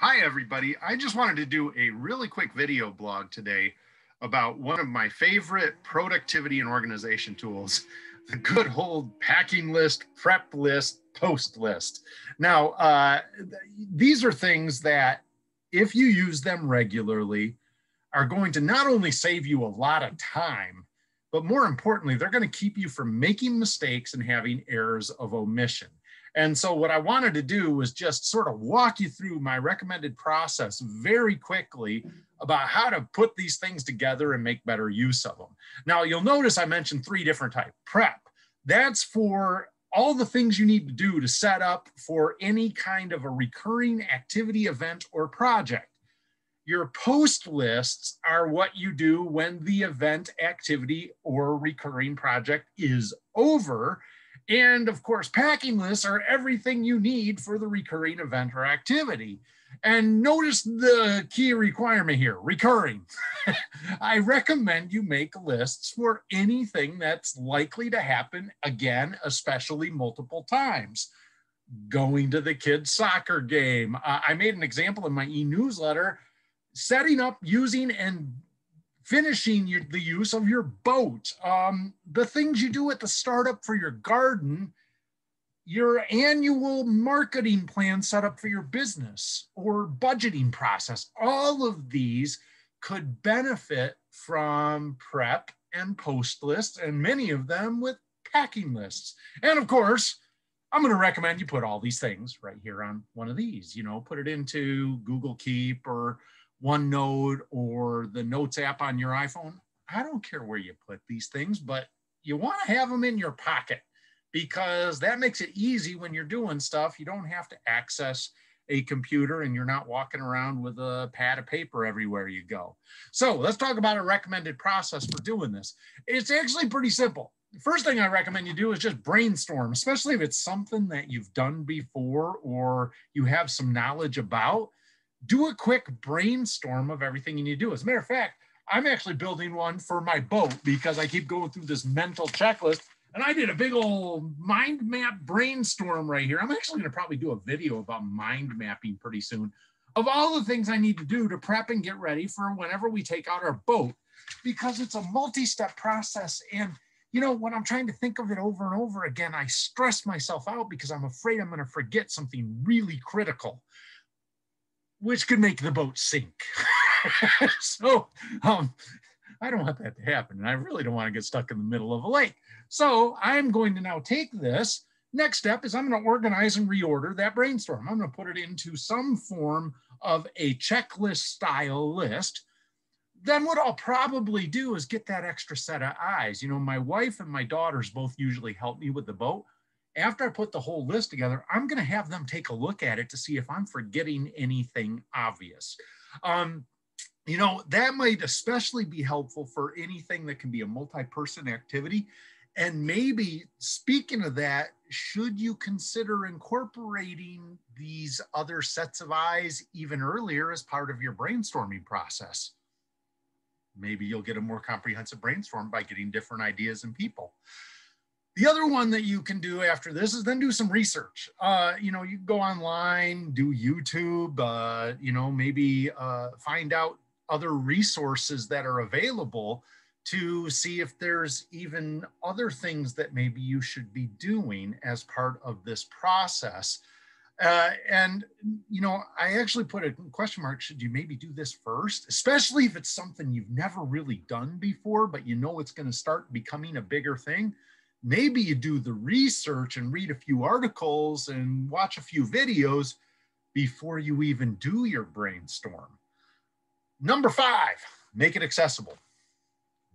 Hi, everybody. I just wanted to do a really quick video blog today about one of my favorite productivity and organization tools, the good old packing list, prep list, post list. Now, these are things that if you use them regularly are going to not only save you a lot of time, but more importantly, they're going to keep you from making mistakes and having errors of omission. And so what I wanted to do was just sort of walk you through my recommended process very quickly about how to put these things together and make better use of them. Now, you'll notice I mentioned three different types. Prep, that's for all the things you need to do to set up for any kind of a recurring activity, event, or project. Your post lists are what you do when the event, activity, or recurring project is over. And of course, packing lists are everything you need for the recurring event or activity. And notice the key requirement here, recurring. I recommend you make lists for anything that's likely to happen again, especially multiple times. Going to the kids' soccer game. I made an example in my e-newsletter, setting up, using, and finishing the use of your boat, the things you do at the startup for your garden, your annual marketing plan set up for your business or budgeting process. All of these could benefit from prep and post lists, and many of them with packing lists. And of course, I'm going to recommend you put all these things right here on one of these, put it into Google Keep or OneNote or the Notes app on your iPhone. I don't care where you put these things, but you want to have them in your pocket because that makes it easy when you're doing stuff. You don't have to access a computer and you're not walking around with a pad of paper everywhere you go. So let's talk about a recommended process for doing this. It's actually pretty simple. The first thing I recommend you do is just brainstorm, especially if it's something that you've done before or you have some knowledge about. Do a quick brainstorm of everything you need to do. As a matter of fact, I'm actually building one for my boat because I keep going through this mental checklist, and I did a big old mind map brainstorm right here. I'm actually going to probably do a video about mind mapping pretty soon of all the things I need to do to prep and get ready for whenever we take out our boat, because it's a multi-step process. And when I'm trying to think of it over and over again, I stress myself out because I'm afraid I'm going to forget something really critical, which could make the boat sink. So I don't want that to happen. And I really don't want to get stuck in the middle of a lake. So I'm going to now take this. Next step is I'm going to organize and reorder that brainstorm. I'm going to put it into some form of a checklist style list. Then what I'll probably do is get that extra set of eyes. My wife and my daughters both usually help me with the boat. After I put the whole list together, I'm going to have them take a look at it to see if I'm forgetting anything obvious. That might especially be helpful for anything that can be a multi-person activity. And maybe speaking of that, should you consider incorporating these other sets of eyes even earlier as part of your brainstorming process? Maybe you'll get a more comprehensive brainstorm by getting different ideas and people. The other one that you can do after this is then do some research. You can go online, do YouTube, maybe find out other resources that are available to see if there's even other things that maybe you should be doing as part of this process. I actually put a question mark, should you maybe do this first, especially if it's something you've never really done before, but it's going to start becoming a bigger thing. Maybe you do the research and read a few articles and watch a few videos before you even do your brainstorm. Number 5, make it accessible.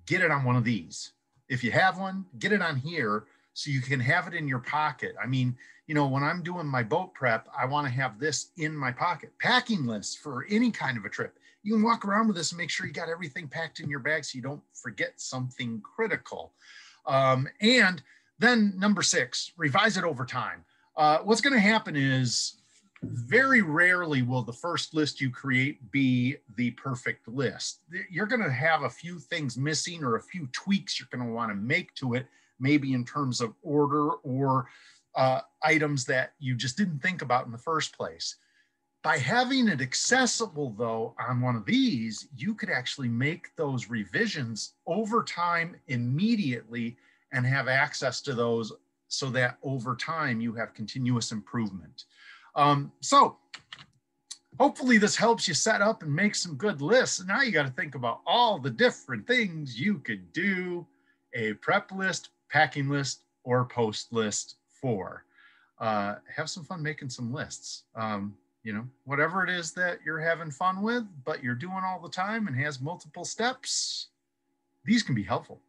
Get it on one of these. If you have one, get it on here so you can have it in your pocket. When I'm doing my boat prep, I want to have this in my pocket. Packing lists for any kind of a trip. You can walk around with this and make sure you got everything packed in your bag so you don't forget something critical. And then number 6, revise it over time. What's going to happen is very rarely will the first list you create be the perfect list. You're going to have a few things missing or a few tweaks you're going to want to make to it, maybe in terms of order or items that you just didn't think about in the first place. By having it accessible, though, on one of these, you could actually make those revisions over time immediately and have access to those so that over time you have continuous improvement. So hopefully this helps you set up and make some good lists. And now you got to think about all the different things you could do a prep list, packing list, or post list for. Have some fun making some lists. You know, whatever it is that you're having fun with, but you're doing all the time and has multiple steps, these can be helpful.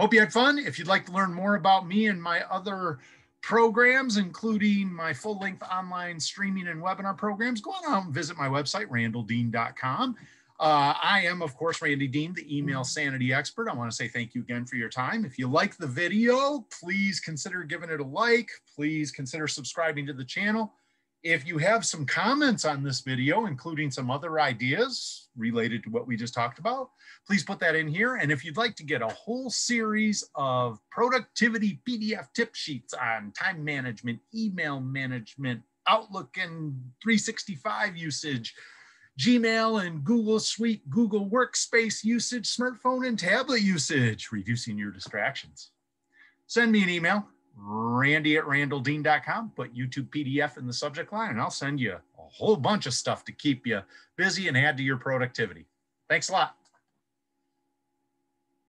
Hope you had fun. If you'd like to learn more about me and my other programs, including my full-length online streaming and webinar programs, go on out and visit my website, randalldean.com. I am, of course, Randy Dean, the email sanity expert. I want to say thank you again for your time. If you like the video, please consider giving it a like. Please consider subscribing to the channel. If you have some comments on this video, including some other ideas related to what we just talked about, please put that in here. And if you'd like to get a whole series of productivity PDF tip sheets on time management, email management, Outlook and 365 usage, Gmail and Google Suite, Google Workspace usage, smartphone and tablet usage, reducing your distractions, send me an email, randy@randalldean.com, put YouTube PDF in the subject line, and I'll send you a whole bunch of stuff to keep you busy and add to your productivity. Thanks a lot.